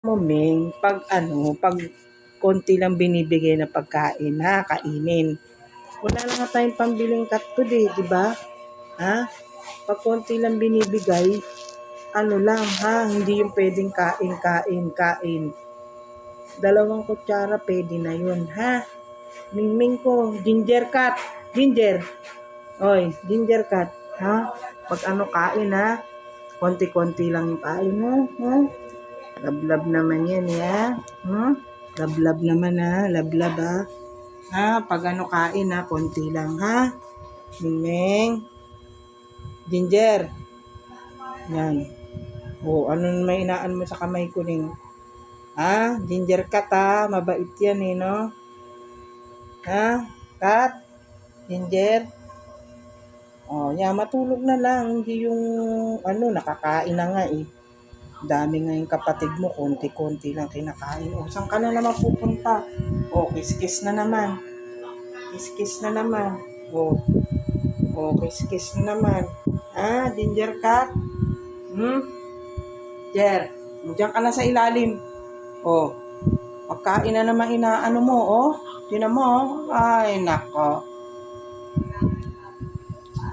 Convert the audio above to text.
mo, Ming, pag konti lang binibigay na pagkain, ha, kainin. Wala na nga tayong pambiling cat food eh, di ba? Ha? Pag konti lang binibigay, ano lang, ha? Hindi yung pwedeng kain, kain, kain. 2 kutsara, pwede na yun, ha? Mingming ko, ginger cat, ginger. Oy, ginger cat, ha? Pag kain, ha? Konti-konti lang yung kain mo, ha? Lablab naman yan, ya. Lablab naman, ha? Lablab, ha? Ha? Pag kain, ha? Konti lang, ha? Mingming. Ginger. Yan. O, ano may inaan mo sa kamay ko ning? Ha? Ginger cat, ha? Mabait yan, eh, no? Ha? Cat? Ginger? O, yan. Matulog na lang. Hindi yung, nakakain na nga, eh. Dami nga yung kapatid mo, konti-konti lang kinakain. O, saan ka na naman pupunta? O, kiss-kiss na naman. Kiss-kiss na naman. O, kiss-kiss na naman. Ha, ginger cat? Jer, diyan ka na sa ilalim. O, pagkain na naman inaano mo, o. Tinan mo, o. Ay, nako.